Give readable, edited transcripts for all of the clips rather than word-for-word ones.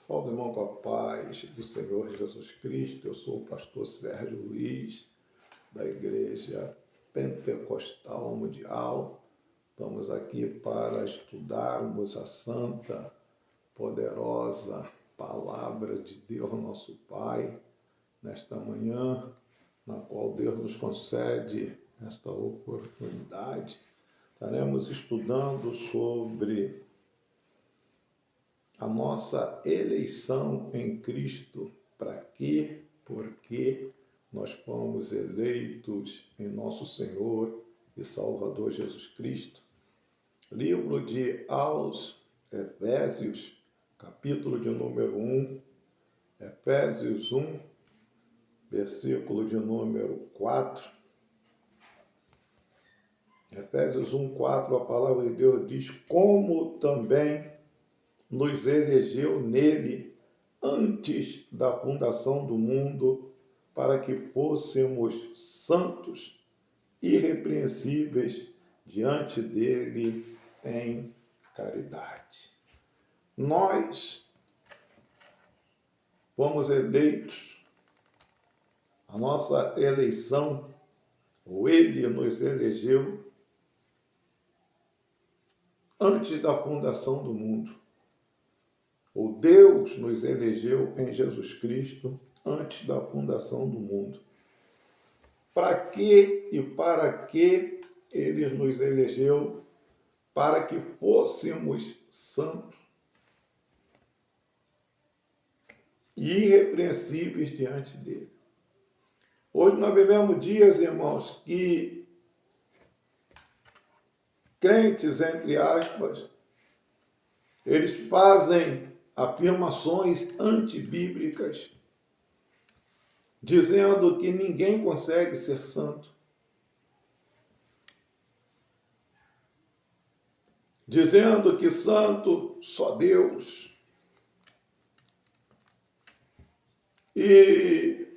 Salve, irmão, com a paz do Senhor Jesus Cristo. Eu sou o pastor Sérgio Luiz, da Igreja Pentecostal Mundial. Estamos aqui para estudarmos a santa, poderosa palavra de Deus, nosso Pai, nesta manhã, na qual Deus nos concede esta oportunidade. Estaremos estudando sobre a nossa eleição em Cristo. Para quê? Porque nós fomos eleitos em nosso Senhor e Salvador Jesus Cristo. Livro de aos Efésios, capítulo de número 1, Efésios 1, versículo de número 4. Efésios 1, 4, a palavra de Deus diz: como também nos elegeu nele antes da fundação do mundo, para que fôssemos santos, irrepreensíveis diante dele em caridade. Nós fomos eleitos, a nossa eleição, ou ele nos elegeu antes da fundação do mundo. O Deus nos elegeu em Jesus Cristo antes da fundação do mundo. Para quê e para que Ele nos elegeu? Para que fôssemos santos e irrepreensíveis diante dele. Hoje nós vivemos dias, irmãos, que crentes, entre aspas, eles fazem afirmações antibíblicas, dizendo que ninguém consegue ser santo, dizendo que santo só Deus. E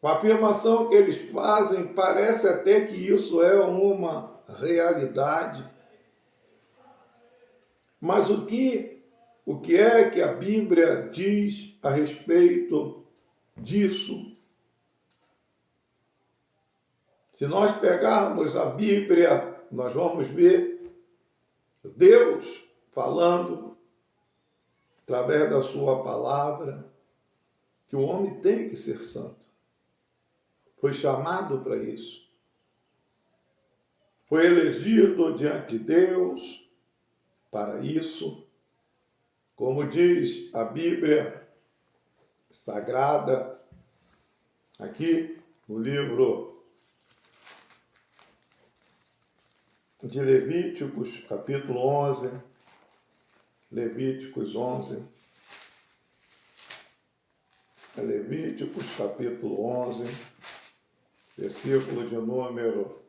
com a afirmação que eles fazem, parece até que isso é uma realidade. Mas o que é que a Bíblia diz a respeito disso? Se nós pegarmos a Bíblia, nós vamos ver Deus falando, através da sua palavra, que o homem tem que ser santo. Foi chamado para isso. Foi elegido diante de Deus para isso. Como diz a Bíblia Sagrada, aqui no livro de Levíticos, capítulo 11, Levíticos 11, Levíticos, capítulo 11, versículo de número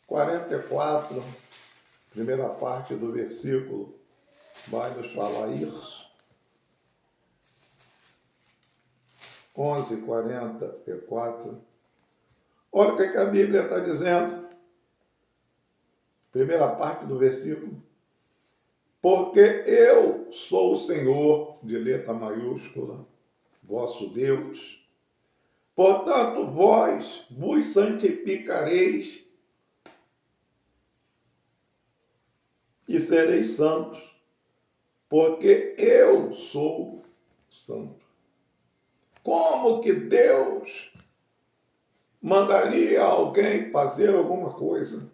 44, primeira parte do versículo, vai nos falar isso. 11:44. Olha o que a Bíblia está dizendo. Primeira parte do versículo. Porque eu sou o Senhor, de letra maiúscula, vosso Deus. Portanto, vós vos santificareis e sereis santos, porque eu sou santo. Como que Deus mandaria alguém fazer alguma coisa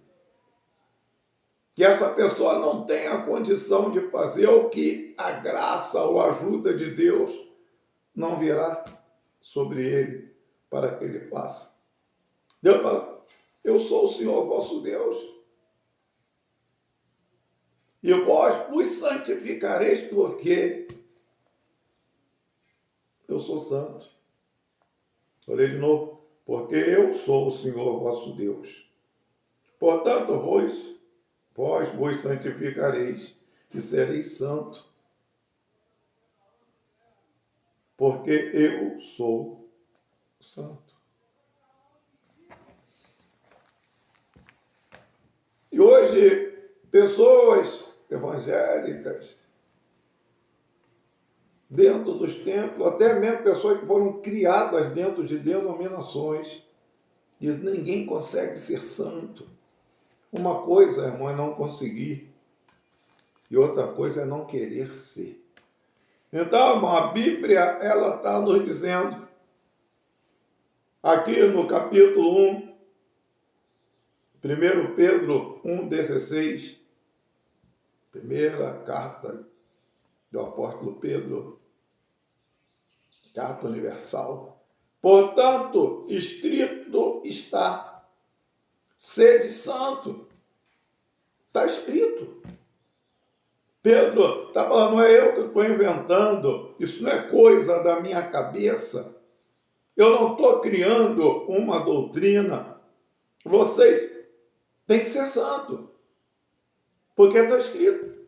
que essa pessoa não tem a condição de fazer, ou que a graça ou a ajuda de Deus não virá sobre ele para que ele faça? Deus fala: eu sou o Senhor vosso Deus, e vós vos santificareis, porque eu sou santo. Vou ler de novo. Porque eu sou o Senhor vosso Deus. Portanto, vós vos santificareis e sereis santos, porque eu sou santo. E hoje, pessoas evangélicas dentro dos templos, até mesmo pessoas que foram criadas dentro de denominações, diz, ninguém consegue ser santo. Uma coisa, irmão, é não conseguir, e outra coisa é não querer ser. Então, irmão, a Bíblia, ela está nos dizendo, aqui no capítulo 1, 1 Pedro 1,16, primeira carta do apóstolo Pedro, carta universal. Portanto, escrito está, sede santo. Está escrito. Pedro está falando, não é eu que estou inventando, isso não é coisa da minha cabeça. Eu não estou criando uma doutrina. Vocês têm que ser santo, porque está escrito.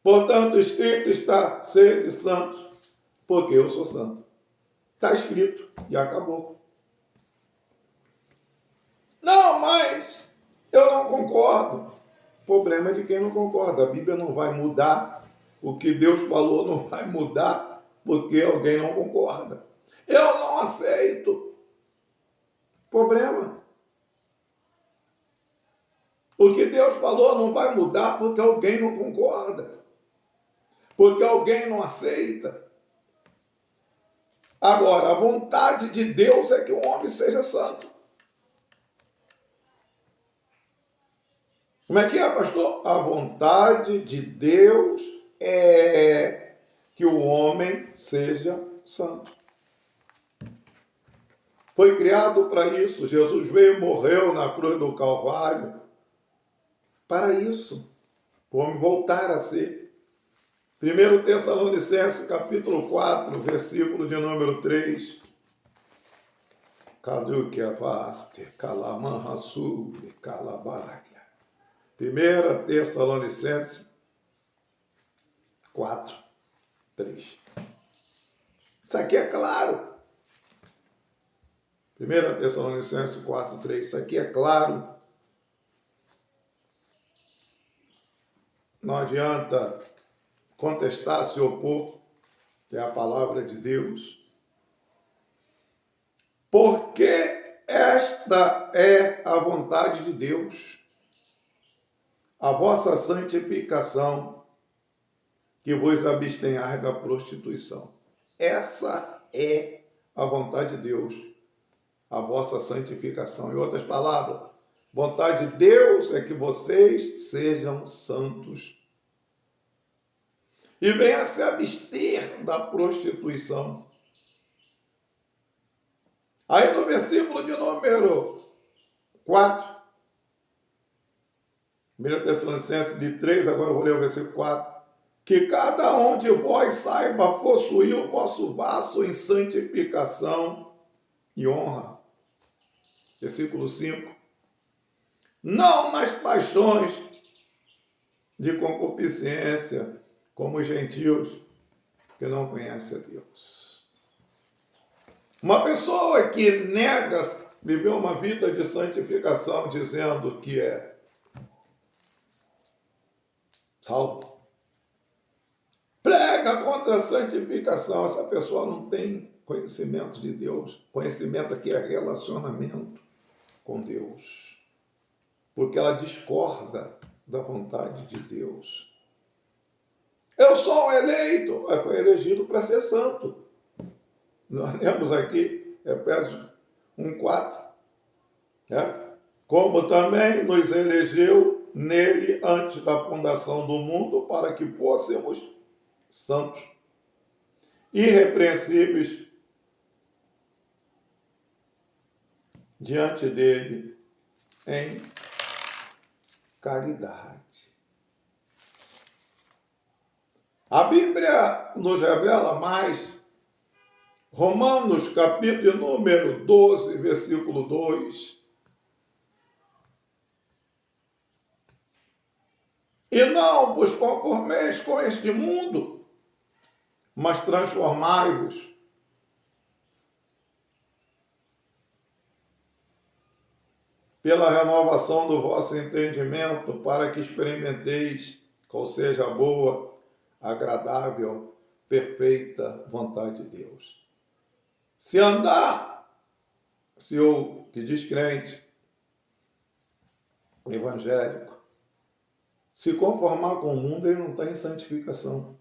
Portanto, escrito está, sede santo, porque eu sou santo. Está escrito e acabou. Não, mas eu não concordo. O problema é de quem não concorda. A Bíblia não vai mudar. O que Deus falou não vai mudar porque alguém não concorda. Eu não aceito. Problema. O que Deus falou não vai mudar porque alguém não concorda. Porque alguém não aceita. Agora, a vontade de Deus é que o homem seja santo. Como é que é, pastor? A vontade de Deus é que o homem seja santo. Foi criado para isso. Jesus veio e morreu na cruz do Calvário para isso. O homem voltar a ser. 1 Tessalonicenses, capítulo 4, versículo de número 3. Caluque avaste, calamanrassure, calabaia. 1 Tessalonicenses 4, 3. Isso aqui é claro. 1 Tessalonicenses 4, 3. Isso aqui é claro. Não adianta contestar, se opor, que é a palavra de Deus. Porque esta é a vontade de Deus, a vossa santificação, que vos abstenhais da prostituição. Essa é a vontade de Deus, a vossa santificação. Em outras palavras, vontade de Deus é que vocês sejam santos e venham a se abster da prostituição. Aí no versículo de número 4, 1 Tessalonicenses de 3, agora eu vou ler o versículo 4. Que cada um de vós saiba possuir o vosso vaso em santificação e honra. Versículo 5. Não nas paixões de concupiscência, como os gentios que não conhecem a Deus. Uma pessoa que nega viver uma vida de santificação, dizendo que é salvo, prega contra a santificação. Essa pessoa não tem conhecimento de Deus. Conhecimento aqui é relacionamento com Deus. Porque ela discorda da vontade de Deus. Eu sou um eleito, mas foi elegido para ser santo. Nós lemos aqui, Efésios 1:4. Como também nos elegeu nele antes da fundação do mundo, para que fôssemos santos, irrepreensíveis diante dele em caridade. A Bíblia nos revela mais. Romanos, capítulo número 12, versículo 2. E não vos conformeis com este mundo, mas transformai-vos pela renovação do vosso entendimento, para que experimenteis qual seja a boa, agradável, perfeita vontade de Deus. Se o que diz crente, evangélico, se conformar com o mundo, ele não está em santificação.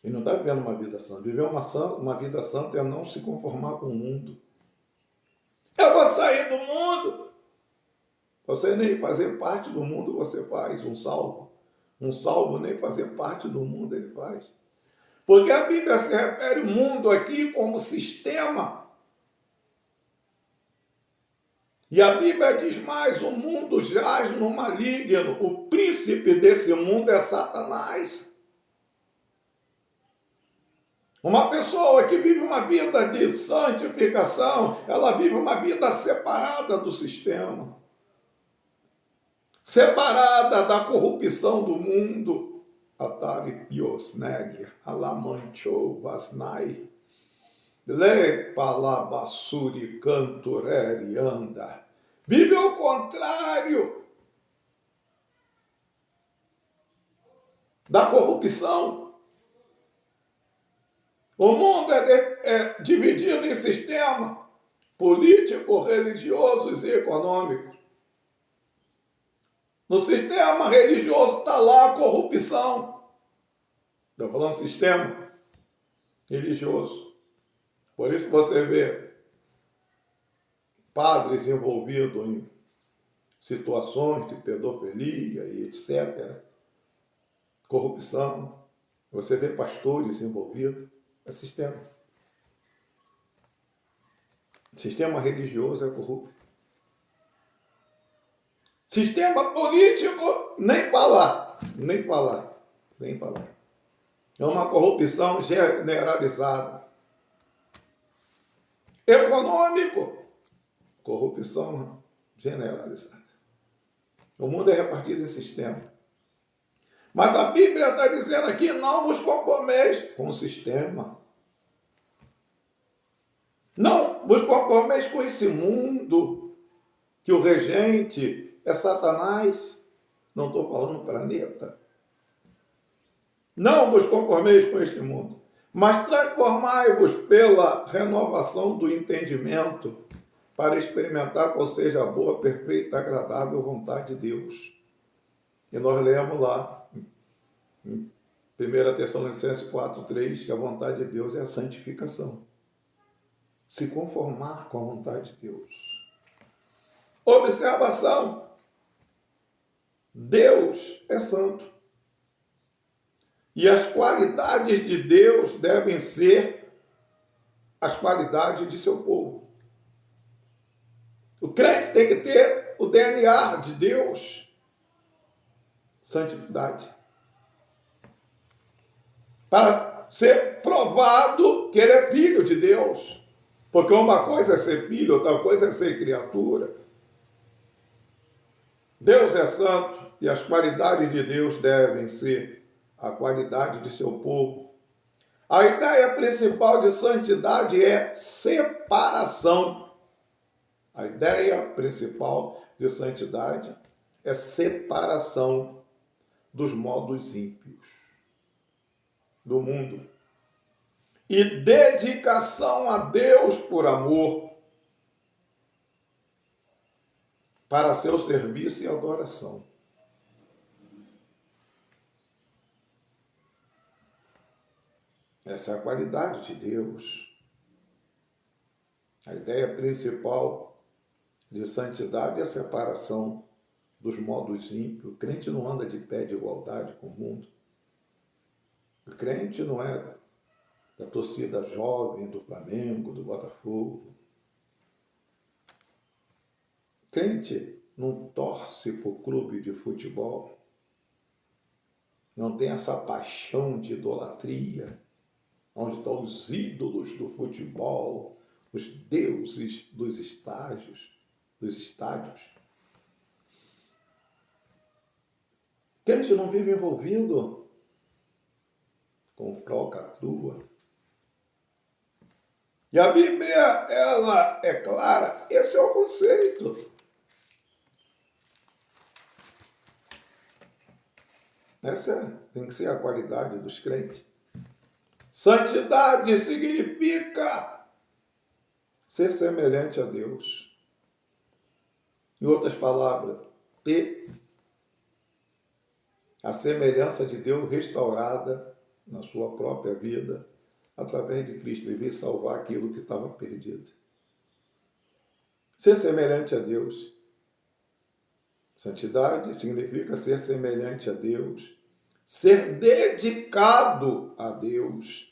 Ele não está vivendo uma vida santa. Viver uma vida santa é não se conformar com o mundo. Eu vou sair do mundo. Você nem fazer parte do mundo você faz, um salvo. Um salvo nem fazer parte do mundo ele faz. Porque a Bíblia se refere ao mundo aqui como sistema. E a Bíblia diz mais, o mundo jaz no maligno. O príncipe desse mundo é Satanás. Uma pessoa que vive uma vida de santificação, ela vive uma vida separada do sistema. Separada da corrupção do mundo. Atari Piosneg, Alamancho Vasnai, Le Palabasuri Cantureri anda. Vive ao contrário da corrupção. O mundo é dividido em sistema político, religiosos e econômicos. No sistema religioso está lá a corrupção. Estou falando sistema religioso. Por isso você vê padres envolvidos em situações de pedofilia e etc. Corrupção. Você vê pastores envolvidos. É sistema. Sistema religioso é corrupto. Sistema político, nem falar. É uma corrupção generalizada. Econômico, corrupção generalizada. O mundo é repartido em sistema. Mas a Bíblia está dizendo aqui, não vos conformeis com o sistema. Não vos conformeis com esse mundo, que o regente é Satanás. Não estou falando planeta. Não vos conformeis com este mundo, mas transformai-vos pela renovação do entendimento, para experimentar qual seja a boa, perfeita, agradável vontade de Deus. E nós lemos lá, em 1 Tessalonicenses 4:3, que a vontade de Deus é a santificação. Se conformar com a vontade de Deus. Observação. Deus é santo. E as qualidades de Deus devem ser as qualidades de seu povo. O crente tem que ter o DNA de Deus. Santidade. Para ser provado que ele é filho de Deus. Porque uma coisa é ser filho, outra coisa é ser criatura. Deus é santo e as qualidades de Deus devem ser a qualidade de seu povo. A ideia principal de santidade é separação. A ideia principal de santidade é separação dos modos ímpios do mundo. E dedicação a Deus por amor, para seu serviço e adoração. Essa é a qualidade de Deus. A ideia principal de santidade é a separação dos modos ímpios. O crente não anda de pé de igualdade com o mundo. O crente não é da torcida jovem, do Flamengo, do Botafogo. O crente não torce para o clube de futebol. Não tem essa paixão de idolatria, onde estão os ídolos do futebol, os deuses dos estádios. O crente não vive envolvido com falcatrua. E a Bíblia, ela é clara, esse é o conceito. Tem que ser a qualidade dos crentes. Santidade significa ser semelhante a Deus. Em outras palavras, ter a semelhança de Deus restaurada na sua própria vida, através de Cristo, e vir salvar aquilo que estava perdido. Ser semelhante a Deus. Santidade significa ser semelhante a Deus, ser dedicado a Deus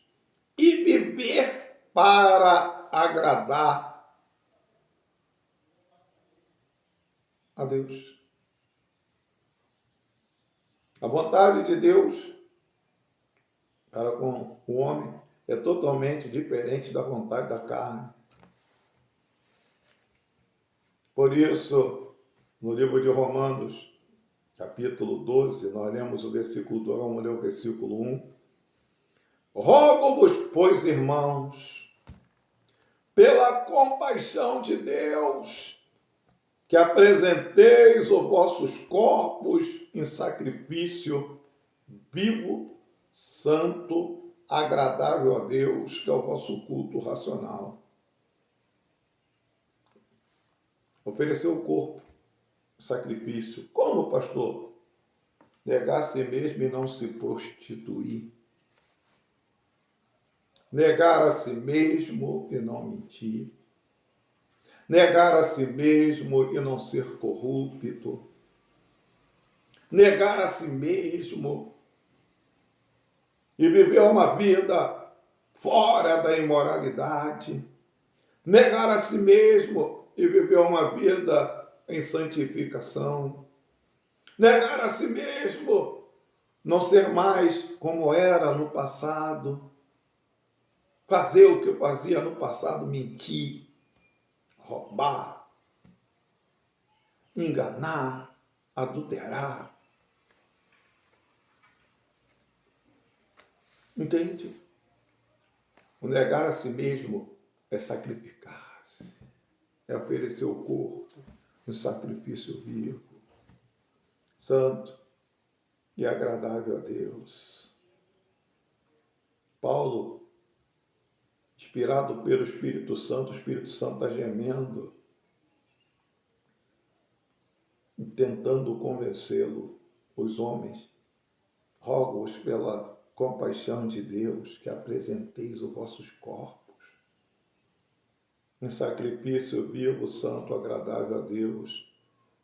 e viver para agradar a Deus. A vontade de Deus para com o homem é totalmente diferente da vontade da carne. Por isso, no livro de Romanos, capítulo 12, nós lemos o versículo 2, vamos ler o versículo 1. Rogo-vos, pois, irmãos, pela compaixão de Deus, que apresenteis os vossos corpos em sacrifício vivo, santo, agradável a Deus, que é o vosso culto racional. Oferecer o corpo, sacrifício. Como, pastor? Negar a si mesmo e não se prostituir. Negar a si mesmo e não mentir. Negar a si mesmo e não ser corrupto. Negar a si mesmo e viver uma vida fora da imoralidade. Negar a si mesmo e viver uma vida em santificação. Negar a si mesmo, não ser mais como era no passado. Fazer o que eu fazia no passado, mentir, roubar, enganar, adulterar. Entende? O negar a si mesmo é sacrificar-se, é oferecer o corpo em sacrifício vivo, santo e agradável a Deus. Paulo, inspirado pelo Espírito Santo, o Espírito Santo está gemendo, tentando convencê-lo, os homens. Rogo-os pela compaixão de Deus, que apresenteis os vossos corpos em sacrifício vivo, santo, agradável a Deus,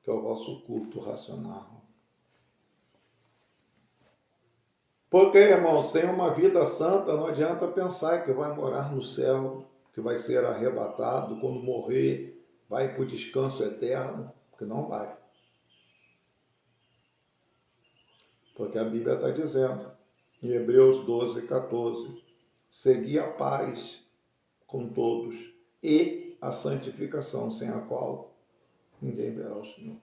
que é o vosso culto racional. Porque, irmão, sem uma vida santa, não adianta pensar que vai morar no céu, que vai ser arrebatado, quando morrer, vai para o descanso eterno, porque não vai. Porque a Bíblia está dizendo, em Hebreus 12, 14, segui a paz com todos e a santificação, sem a qual ninguém verá o Senhor.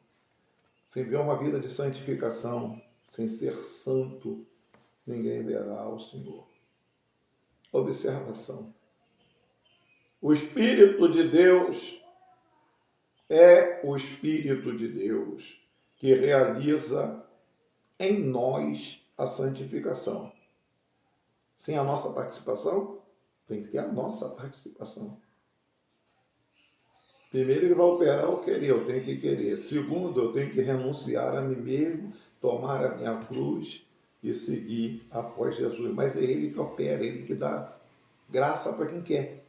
Sem viver uma vida de santificação, sem ser santo, ninguém verá o Senhor. Observação. O Espírito de Deus é o Espírito de Deus que realiza em nós a santificação. Sem a nossa participação, tem que ter a nossa participação. Primeiro, ele vai operar o querer, eu tenho que querer. Segundo, eu tenho que renunciar a mim mesmo, tomar a minha cruz e seguir após Jesus. Mas é ele que opera, ele que dá graça para quem quer.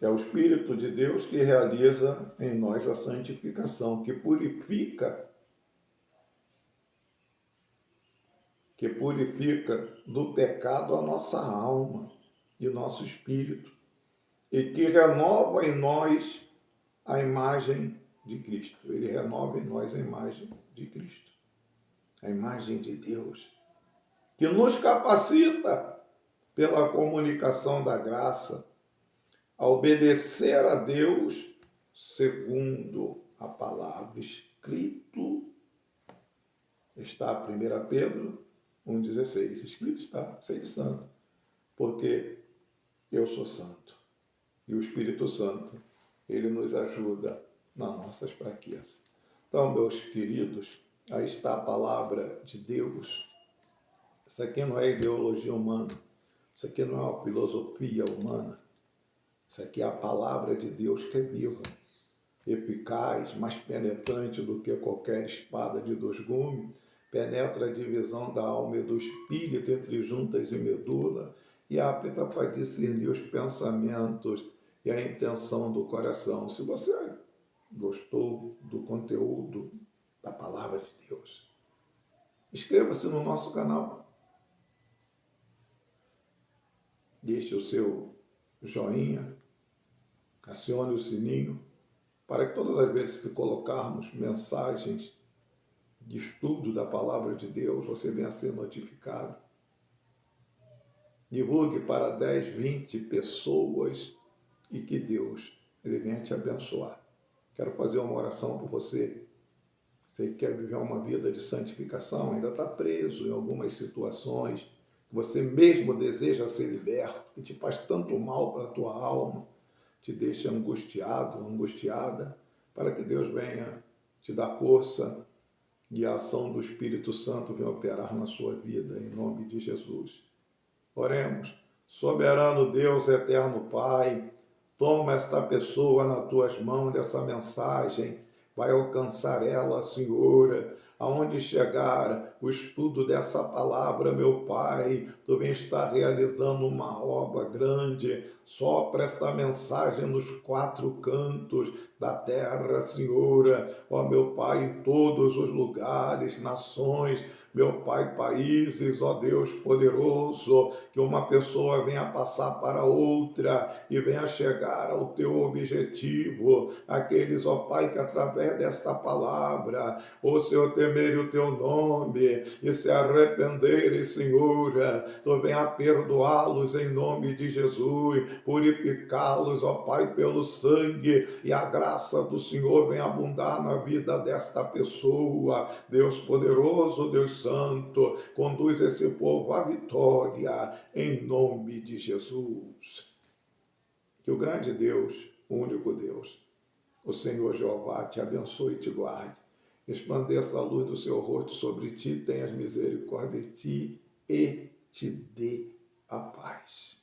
É o Espírito de Deus que realiza em nós a santificação, que purifica do pecado a nossa alma e nosso espírito, e que renova em nós a imagem de Cristo. Ele renova em nós a imagem de Cristo, a imagem de Deus, que nos capacita pela comunicação da graça a obedecer a Deus segundo a palavra escrito. Está 1 Pedro 1,16. Escrito está, seja santo, porque eu sou santo. E o Espírito Santo, ele nos ajuda nas nossas fraquezas. Então, meus queridos, Aí está a palavra de Deus. Isso aqui não é ideologia humana. Isso aqui não é uma filosofia humana. Isso aqui é a palavra de Deus que é viva, eficaz, mais penetrante do que qualquer espada de dois gumes, penetra a divisão da alma e do espírito entre juntas e medula e apta para discernir os pensamentos e a intenção do coração. Se você gostou do conteúdo da palavra de Deus, inscreva-se no nosso canal, deixe o seu joinha, acione o sininho, para que todas as vezes que colocarmos mensagens de estudo da palavra de Deus, você venha a ser notificado. Divulgue para 10, 20 pessoas e que Deus ele venha te abençoar. Quero fazer uma oração por você. Você que quer viver uma vida de santificação, ainda está preso em algumas situações, que você mesmo deseja ser liberto, que te faz tanto mal para a tua alma, te deixa angustiado, angustiada, para que Deus venha te dar força e a ação do Espírito Santo venha operar na sua vida, em nome de Jesus. Oremos. Soberano Deus, eterno Pai, toma esta pessoa nas tuas mãos, dessa mensagem, vai alcançar ela, Senhora, aonde chegar o estudo dessa palavra, meu Pai, tu vem estar realizando uma obra grande, sopra esta mensagem nos 4 cantos da terra, Senhora, ó meu Pai, em todos os lugares, nações, meu Pai, países, ó Deus poderoso, que uma pessoa venha passar para outra e venha chegar ao teu objetivo, aqueles, ó Pai, que através desta palavra, ó Senhor, temerem o teu nome e se arrependerem, Senhor, tu venha perdoá-los em nome de Jesus, purificá-los, ó Pai, pelo sangue, e a graça do Senhor venha abundar na vida desta pessoa. Deus poderoso, Deus santo, conduz esse povo à vitória, em nome de Jesus. Que o grande Deus, o único Deus, o Senhor Jeová, te abençoe e te guarde. Resplandeça a luz do seu rosto sobre ti, tenhas misericórdia de ti e te dê a paz.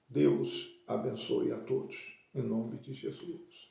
Deus abençoe a todos, em nome de Jesus.